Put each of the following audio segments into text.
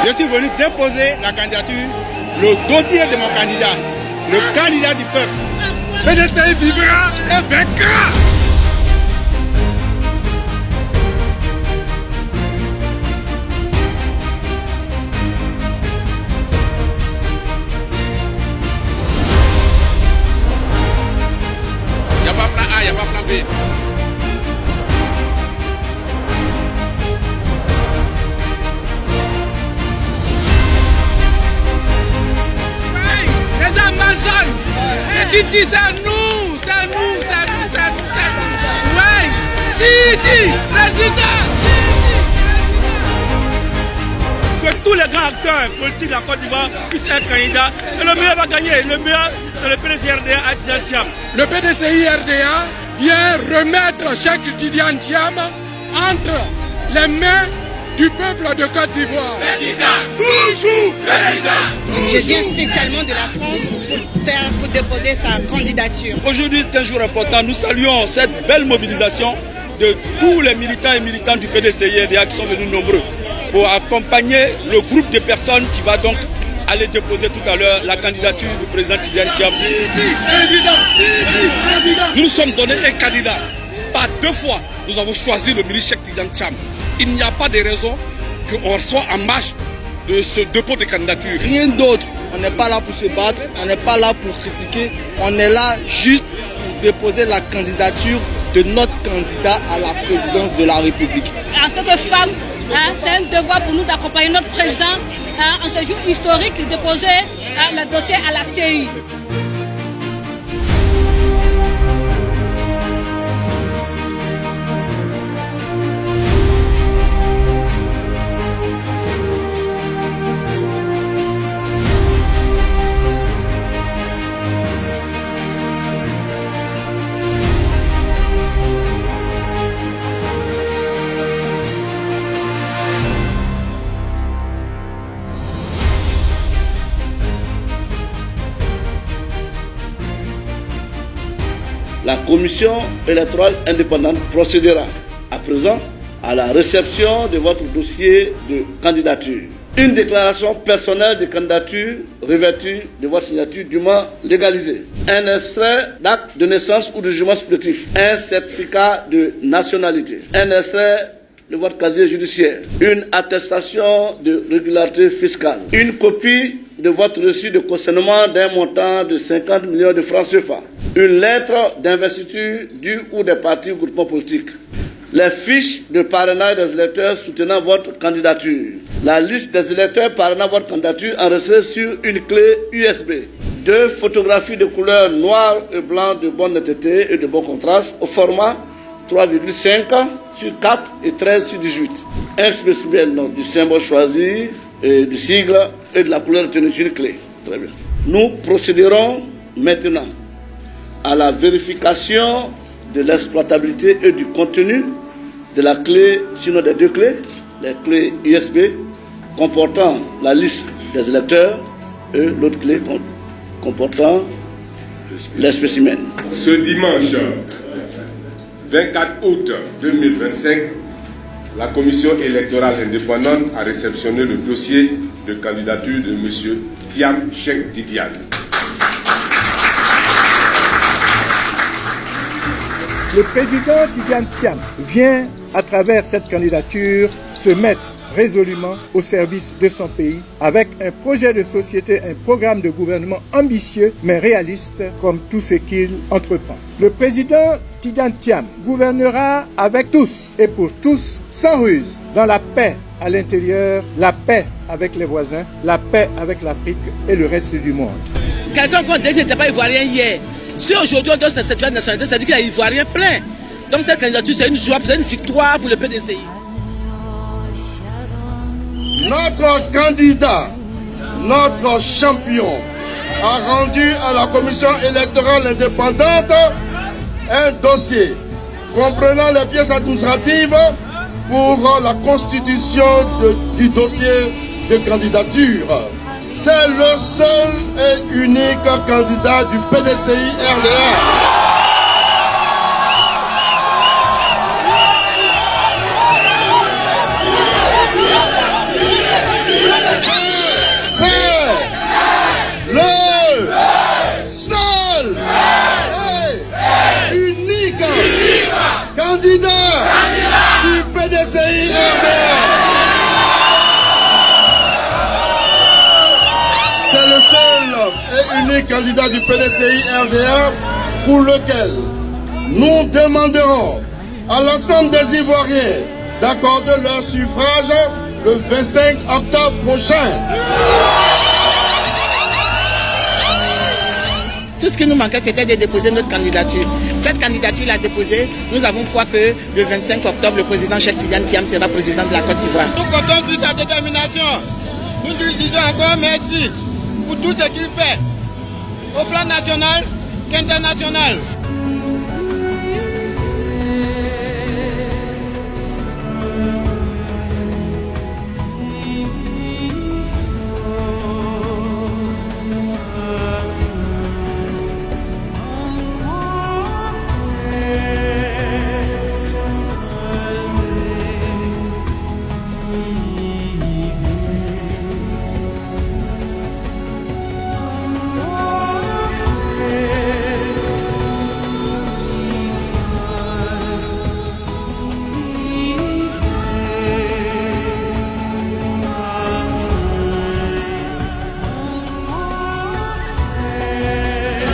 Je suis venu déposer la candidature, le dossier de mon candidat, le candidat du peuple. PDCI vivra et vaincra. Il n'y a pas plan A, il n'y a pas plan B. Les Amazones, les Titi, c'est nous, c'est nous, c'est nous, c'est nous, c'est nous. Ouais, Titi, président. Que tous les grands acteurs politiques de la Côte d'Ivoire puissent être candidats. Et le meilleur va gagner. Le meilleur, c'est le PDCI RDA à Tidjane Thiam. Le PDCI RDA vient remettre Cheikh Tidjane Thiam entre les mains du peuple de Côte d'Ivoire. Président, toujours président. Je viens spécialement de la France pour déposer sa candidature. Aujourd'hui est un jour important. Nous saluons cette belle mobilisation de tous les militants et militantes du PDCI RDA qui sont venus nombreux pour accompagner le groupe de personnes qui va donc aller déposer tout à l'heure la candidature du président Tidjane Thiam. Nous nous sommes donné un candidat. Par 2 fois, nous avons choisi le ministre Cheikh Tidjane Thiam. Il n'y a pas de raison qu'on soit en marche de ce dépôt de candidature. Rien d'autre. On n'est pas là pour se battre, on n'est pas là pour critiquer. On est là juste pour déposer la candidature de notre candidat à la présidence de la République. En tant que femme, c'est un devoir pour nous d'accompagner notre président en ce jour historique de déposer le dossier à la CEI. La commission électorale indépendante procédera à présent à la réception de votre dossier de candidature. Une déclaration personnelle de candidature revêtue de votre signature dûment légalisée. Un extrait d'acte de naissance ou de jugement supplétif. Un certificat de nationalité. Un extrait de votre casier judiciaire. Une attestation de régularité fiscale. Une copie de votre reçu de cautionnement d'un montant de 50 millions de francs CFA. Une lettre d'investiture du ou des partis ou groupements politiques. Les fiches de parrainage des électeurs soutenant votre candidature. La liste des électeurs parrainant votre candidature enregistrée sur une clé USB. 2 photographies de couleur noir et blanc de bonne netteté et de bon contraste au format 3,5 sur 4 et 13 sur 18. Un spécimen du symbole choisi, et du sigle et de la couleur retenue sur une clé. Très bien. Nous procéderons maintenant à la vérification de l'exploitabilité et du contenu de la clé, sinon des 2 clés, les clés USB comportant la liste des électeurs et l'autre clé comportant les spécimens. Ce dimanche 24 août 2025, la commission électorale indépendante a réceptionné le dossier de candidature de M. Thiam Cheikh Tidjane. Le président Tidjane Thiam vient, à travers cette candidature, se mettre résolument au service de son pays avec un projet de société, un programme de gouvernement ambitieux mais réaliste comme tout ce qu'il entreprend. Le président Tidjane Thiam gouvernera avec tous et pour tous, sans ruse, dans la paix à l'intérieur, la paix avec les voisins, la paix avec l'Afrique et le reste du monde. Quelqu'un qui dit qu'il n'était pas ivoirien hier, si aujourd'hui on donne ce certificat de nationalité, ça dit qu'il y a ivoirien plein. Donc cette candidature, c'est une joie, c'est une victoire pour le PDCI. Notre candidat, notre champion, a rendu à la commission électorale indépendante un dossier comprenant les pièces administratives pour la constitution du dossier de candidature. C'est le seul et unique candidat du PDCI RDA. unique candidat du PDCI-RDA, pour lequel nous demanderons à l'ensemble des Ivoiriens d'accorder leur suffrage le 25 octobre prochain. Tout ce qui nous manquait, c'était de déposer notre candidature. Cette candidature l'a déposée. Nous avons foi que le 25 octobre, le président Cheikh Tidiane Thiam sera président de la Côte d'Ivoire. Nous comptons sur sa détermination. Nous lui disons encore merci pour tout ce qu'il fait, au plan national qu'international.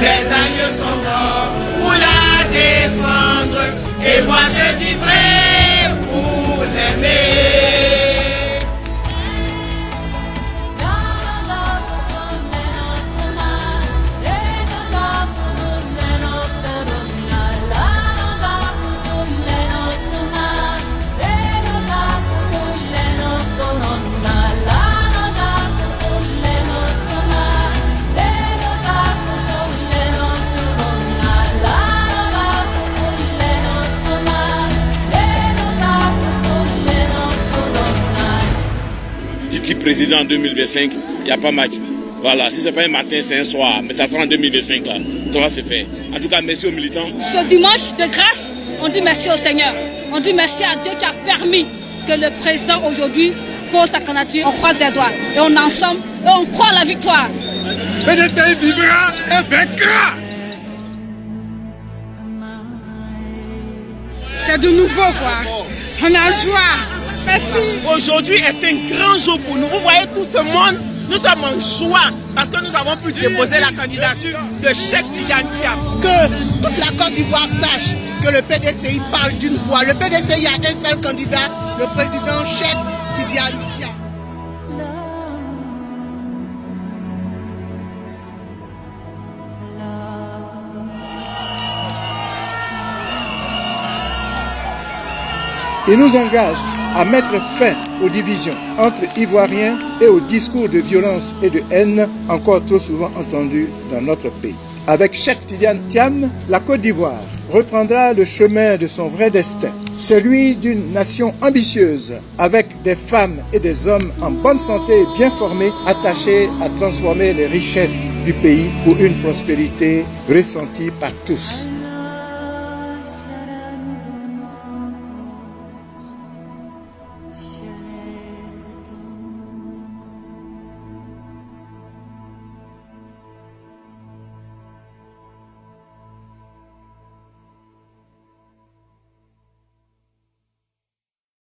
Les agneaux sont morts pour la défendre et moi je vivrai pour l'aimer. Titi président en 2025, il n'y a pas match. Voilà, si ce n'est pas un matin, c'est un soir. Mais ça sera en 2025, là. Ça va se faire. En tout cas, merci aux militants. Ce dimanche de grâce, on dit merci au Seigneur. On dit merci à Dieu qui a permis que le président aujourd'hui pose sa candidature. On croise les doigts et on est ensemble et on croit à la victoire. PDCI vivra et vaincra. C'est de nouveau quoi. On a joie. Merci. Aujourd'hui est un grand jour pour nous. Vous voyez tout ce monde, nous sommes en joie parce que nous avons pu déposer la candidature de Cheikh Tidiane Thiam. Que toute la Côte d'Ivoire sache que le PDCI parle d'une voix. Le PDCI a un seul candidat, le président Cheikh Tidiane Thiam. Il nous engage à mettre fin aux divisions entre Ivoiriens et aux discours de violence et de haine encore trop souvent entendus dans notre pays. Avec Cheikh Tidiane Thiam, la Côte d'Ivoire reprendra le chemin de son vrai destin, celui d'une nation ambitieuse, avec des femmes et des hommes en bonne santé et bien formés, attachés à transformer les richesses du pays pour une prospérité ressentie par tous.